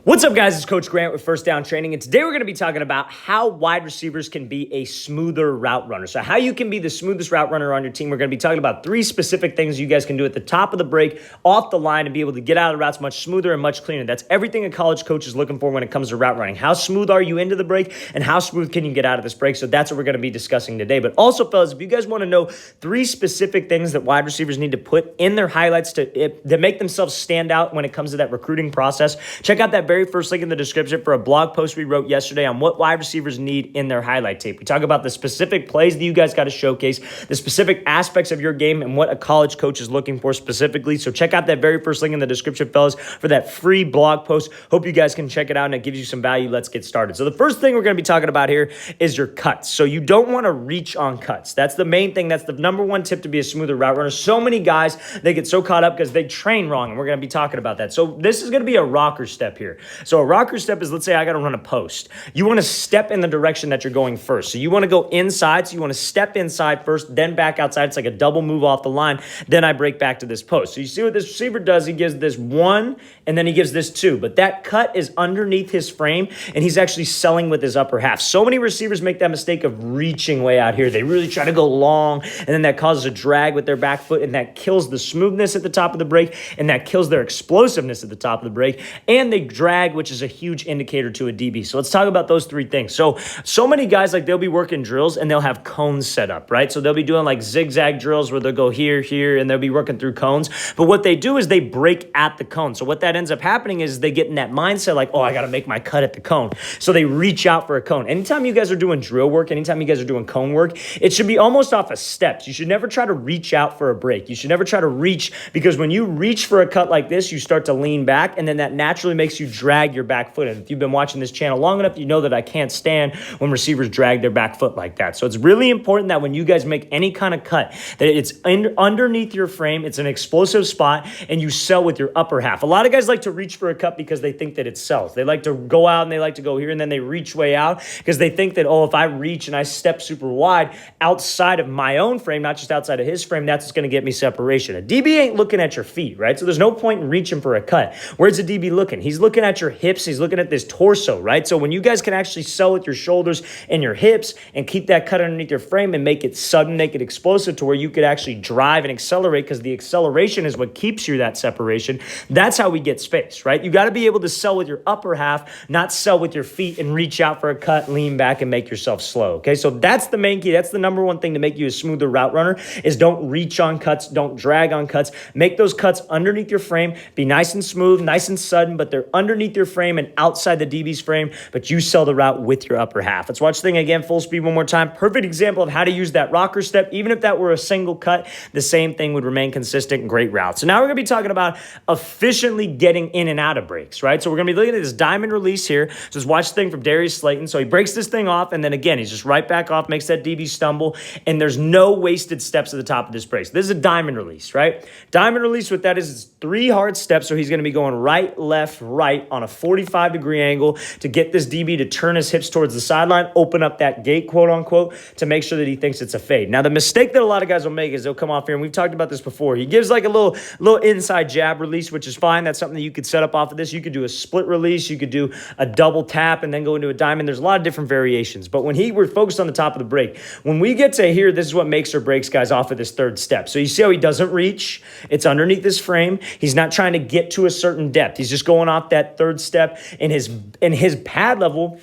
What's up, guys? It's Coach Grant with First Down Training, and today we're going to be talking about how wide receivers can be a smoother route runner. So how you can be the smoothest route runner on your team. We're going to be talking about 3 specific things you guys can do at the top of the break, off the line, and be able to get out of the routes much smoother and much cleaner. That's everything a college coach is looking for when it comes to route running. How smooth are you into the break, and how smooth can you get out of this break? So that's what we're going to be discussing today. But also, fellas, if you guys want to know 3 specific things that wide receivers need to put in their highlights to make themselves stand out when it comes to that recruiting process, check out that very first link in the description for a blog post we wrote yesterday on what wide receivers need in their highlight tape. We talk about the specific plays that you guys got to showcase, the specific aspects of your game, and what a college coach is looking for specifically. So check out that very first link in the description, fellas, for that free blog post. Hope you guys can check it out and it gives you some value. Let's get started. So the first thing we're going to be talking about here is your cuts. So you don't want to reach on cuts. That's the main thing. That's the number one tip to be a smoother route runner. So many guys, they get so caught up because they train wrong, and we're going to be talking about that. So this is going to be a rocker step here. So a rocker step is, let's say I got to run a post. You want to step in the direction that you're going first. So you want to go inside. So you want to step inside first, then back outside. It's like a double move off the line. Then I break back to this post. So you see what this receiver does? He gives this 1, and then he gives this 2. But that cut is underneath his frame, and he's actually selling with his upper half. So many receivers make that mistake of reaching way out here. They really try to go long, and then that causes a drag with their back foot, and that kills the smoothness at the top of the break, and that kills their explosiveness at the top of the break. And they drag, which is a huge indicator to a DB. So let's talk about those 3 things. So many guys, like, they'll be working drills and they'll have cones set up, right? So they'll be doing like zigzag drills where they'll go here, and they'll be working through cones. But what they do is they break at the cone. So what that ends up happening is they get in that mindset like, oh, I got to make my cut at the cone. So they reach out for a cone. Anytime you guys are doing drill work, anytime you guys are doing cone work, it should be almost off of steps. You should never try to reach out for a break. You should never try to reach, because when you reach for a cut like this, you start to lean back, and then that naturally makes you drag your back foot. And if you've been watching this channel long enough, you know that I can't stand when receivers drag their back foot like that. So it's really important that when you guys make any kind of cut, that it's underneath your frame, it's an explosive spot, and you sell with your upper half. A lot of guys like to reach for a cut because they think that it sells. They like to go out and they like to go here, and then they reach way out because they think that, oh, if I reach and I step super wide outside of my own frame, not just outside of his frame, that's what's going to get me separation. A DB ain't looking at your feet, right? So there's no point in reaching for a cut. Where's the DB looking? He's looking at your hips. He's looking at this torso, right? So when you guys can actually sell with your shoulders and your hips and keep that cut underneath your frame and make it sudden, make it explosive to where you could actually drive and accelerate, because the acceleration is what keeps you that separation. That's how we get space, right? You got to be able to sell with your upper half, not sell with your feet and reach out for a cut, lean back, and make yourself slow, okay? So that's the main key. That's the number one thing to make you a smoother route runner, is don't reach on cuts, don't drag on cuts. Make those cuts underneath your frame. Be nice and smooth, nice and sudden, but they're underneath your frame and outside the DB's frame, but you sell the route with your upper half. Let's watch the thing again, full speed one more time. Perfect example of how to use that rocker step. Even if that were a single cut, the same thing would remain consistent and great route. So now we're going to be talking about efficiently getting in and out of breaks, right? So we're going to be looking at this diamond release here. So just watch the thing from Darius Slayton. So he breaks this thing off, and then again, he's just right back off, makes that DB stumble, and there's no wasted steps at the top of this break. So this is a diamond release, right? Diamond release, what that is 3 hard steps. So he's going to be going right, left, right on a 45-degree angle to get this DB to turn his hips towards the sideline, open up that gate, quote unquote, to make sure that he thinks it's a fade. Now, the mistake that a lot of guys will make is they'll come off here, and we've talked about this before. He gives like a little inside jab release, which is fine. That's something that you could set up off of this. You could do a split release. You could do a double tap and then go into a diamond. There's a lot of different variations. But when we're focused on the top of the break, when we get to here, this is what makes or breaks guys off of this 3rd step. So you see how he doesn't reach. It's underneath his frame. He's not trying to get to a certain depth. He's just going off that 3rd step, and his pad level,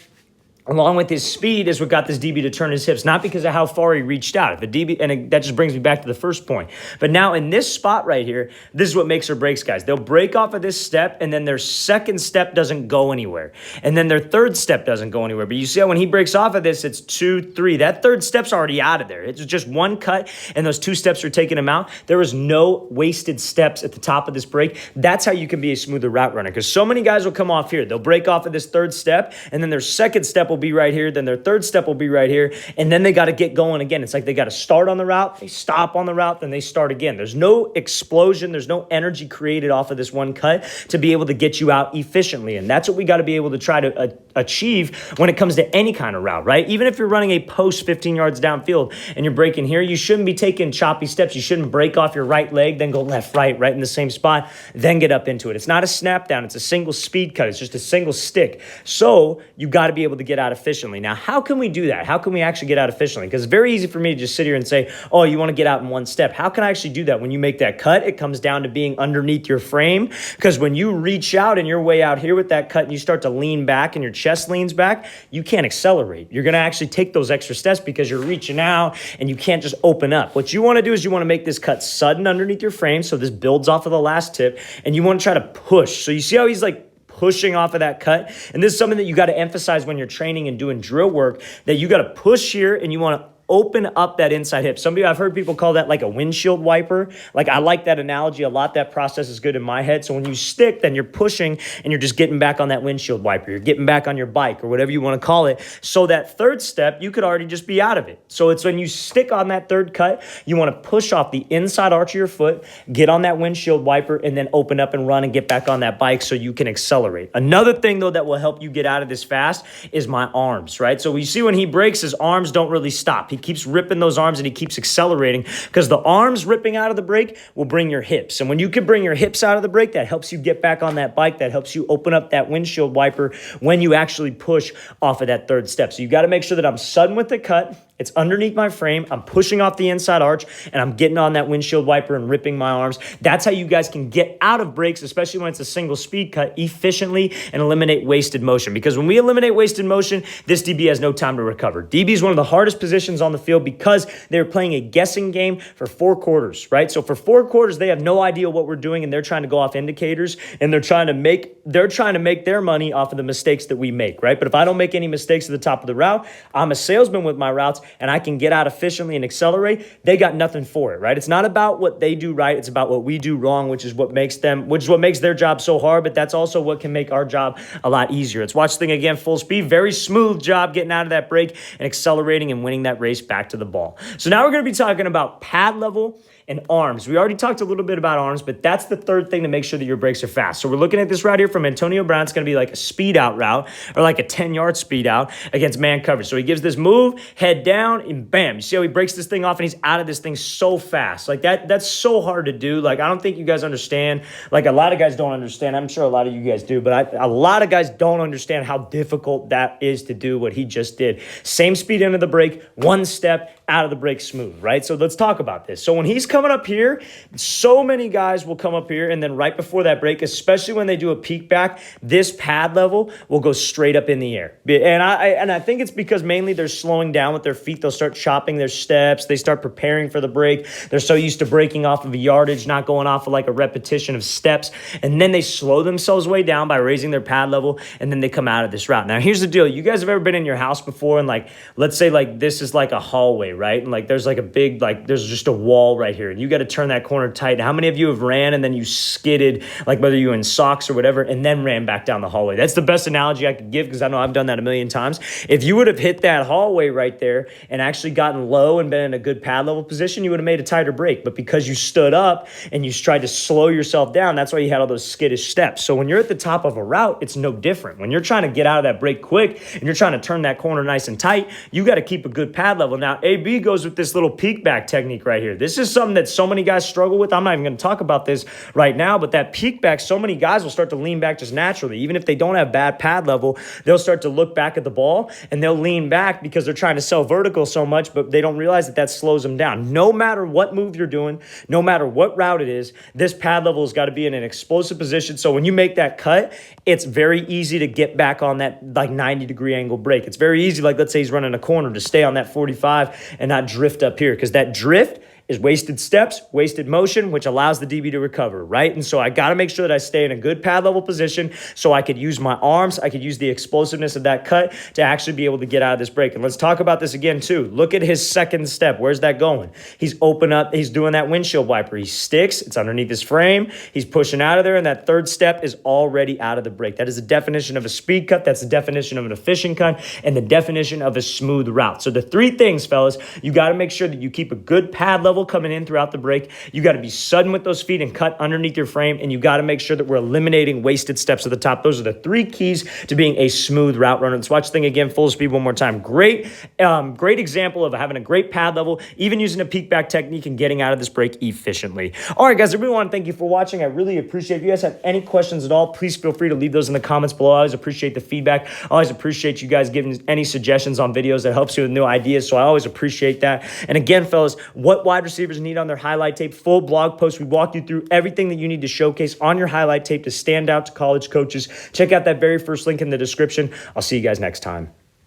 along with his speed, is what got this DB to turn his hips, not because of how far he reached out. If the DB, and that just brings me back to the first point. But now in this spot right here, this is what makes or breaks guys. They'll break off of this step, and then their 2nd step doesn't go anywhere. And then their 3rd step doesn't go anywhere. But you see how when he breaks off of this, it's 2, 3. That 3rd step's already out of there. It's just 1 cut, and those 2 steps are taking him out. There is no wasted steps at the top of this break. That's how you can be a smoother route runner, because so many guys will come off here. They'll break off of this 3rd step, and then their 2nd step will be right here. Then their third step will be right here. And then they got to get going again. It's like they got to start on the route, they stop on the route, then they start again. There's no explosion. There's no energy created off of this one cut to be able to get you out efficiently. And that's what we got to be able to try to achieve when it comes to any kind of route, right? Even if you're running a post 15 yards downfield and you're breaking here, you shouldn't be taking choppy steps. You shouldn't break off your right leg, then go left, right in the same spot, then get up into it. It's not a snap down. It's a single speed cut. It's just a single stick. So you got to be able to get out efficiently. Now, how can we do that? How can we actually get out efficiently? Because it's very easy for me to just sit here and say, oh, you want to get out in one step. How can I actually do that? When you make that cut, it comes down to being underneath your frame, because when you reach out and you're way out here with that cut and you start to lean back and your chest leans back, you can't accelerate. You're going to actually take those extra steps because you're reaching out and you can't just open up. What you want to do is you want to make this cut sudden underneath your frame, so this builds off of the last tip, and you want to try to push. So you see how he's like pushing off of that cut? And this is something that you got to emphasize when you're training and doing drill work, that you got to push here and you want to open up that inside hip. I've heard people call that like a windshield wiper. Like, I like that analogy a lot. That process is good in my head. So when you stick, then you're pushing and you're just getting back on that windshield wiper. You're getting back on your bike or whatever you want to call it. So that third step, you could already just be out of it. So it's when you stick on that third cut, you want to push off the inside arch of your foot, get on that windshield wiper, and then open up and run and get back on that bike so you can accelerate. Another thing though that will help you get out of this fast is my arms, right? So we see when he breaks, his arms don't really stop. He keeps ripping those arms and he keeps accelerating, because the arms ripping out of the brake will bring your hips. And when you can bring your hips out of the brake, that helps you get back on that bike. That helps you open up that windshield wiper when you actually push off of that third step. So you got to make sure that I'm sudden with the cut. It's underneath my frame. I'm pushing off the inside arch and I'm getting on that windshield wiper and ripping my arms. That's how you guys can get out of breaks, especially when it's a single speed cut, efficiently and eliminate wasted motion. Because when we eliminate wasted motion, this DB has no time to recover. DB is one of the hardest positions on the field because they're playing a guessing game for 4 quarters, right? So for 4 quarters, they have no idea what we're doing and they're trying to go off indicators and they're trying to make their money off of the mistakes that we make, right? But if I don't make any mistakes at the top of the route, I'm a salesman with my routes and I can get out efficiently and accelerate. They got nothing for it, right? It's not about what they do right. It's about what we do wrong, which is what makes their job so hard, but that's also what can make our job a lot easier. Let's watch the thing again, full speed. Very smooth job getting out of that break and accelerating and winning that race back to the ball. So now we're going to be talking about pad level and arms. We already talked a little bit about arms, but that's the third thing to make sure that your brakes are fast. So we're looking at this route here from Antonio Brown. It's going to be like a speed out route or like a 10-yard speed out against man coverage. So he gives this move, head down, and bam. You see how he breaks this thing off and he's out of this thing so fast. Like that's so hard to do. Like, I don't think you guys understand. Like, a lot of guys don't understand. I'm sure a lot of you guys do, but a lot of guys don't understand how difficult that is to do what he just did. Same speed into the brake, one step, out of the brake smooth, right? So let's talk about this. So when he's coming up here, so many guys will come up here and then right before that break, especially when they do a peek back, this pad level will go straight up in the air. And I think it's because mainly they're slowing down with their feet. They'll start chopping their steps. They start preparing for the break. They're so used to breaking off of a yardage, not going off of like a repetition of steps. And then they slow themselves way down by raising their pad level. And then they come out of this route. Now, here's the deal. You guys have ever been in your house before and like, let's say like this is like a hallway, right? And like there's like a big, like there's just a wall right here. And you got to turn that corner tight. How many of you have ran and then you skidded, like whether you were in socks or whatever, and then ran back down the hallway? That's the best analogy I could give because I know I've done that a million times. If you would have hit that hallway right there and actually gotten low and been in a good pad level position, you would have made a tighter break. But because you stood up and you tried to slow yourself down, that's why you had all those skittish steps. So when you're at the top of a route, it's no different. When you're trying to get out of that break quick and you're trying to turn that corner nice and tight, you got to keep a good pad level. Now, AB goes with this little peek back technique right here. This is something that so many guys struggle with. I'm not even going to talk about this right now, but that peek back, so many guys will start to lean back just naturally. Even if they don't have bad pad level, they'll start to look back at the ball and they'll lean back because they're trying to sell vertical so much, but they don't realize that slows them down. No matter what move you're doing, no matter what route it is, this pad level has got to be in an explosive position. So when you make that cut, it's very easy to get back on that like 90-degree angle break. It's very easy, like let's say he's running a corner, to stay on that 45 and not drift up here, because that drift is wasted steps, wasted motion, which allows the DB to recover, right? And so I got to make sure that I stay in a good pad level position so I could use my arms, I could use the explosiveness of that cut to actually be able to get out of this break. And let's talk about this again too. Look at his second step. Where's that going? He's open up, he's doing that windshield wiper. He sticks, it's underneath his frame, he's pushing out of there, and that third step is already out of the break. That is the definition of a speed cut, that's the definition of an efficient cut, and the definition of a smooth route. So the three things, fellas, you got to make sure that you keep a good pad level coming in throughout the break. You got to be sudden with those feet and cut underneath your frame, and you got to make sure that we're eliminating wasted steps at the top. Those are the three keys to being a smooth route runner. Let's watch the thing again, full speed one more time. Great example of having a great pad level, even using a peek back technique and getting out of this break efficiently. All right, guys, I really want to thank you for watching. I really appreciate it. If you guys have any questions at all, please feel free to leave those in the comments below. I always appreciate the feedback. I always appreciate you guys giving any suggestions on videos that helps you with new ideas, so I always appreciate that. And again, fellas, what wide receivers need on their highlight tape, full blog post. We walk you through everything that you need to showcase on your highlight tape to stand out to college coaches. Check out that very first link in the description. I'll see you guys next time.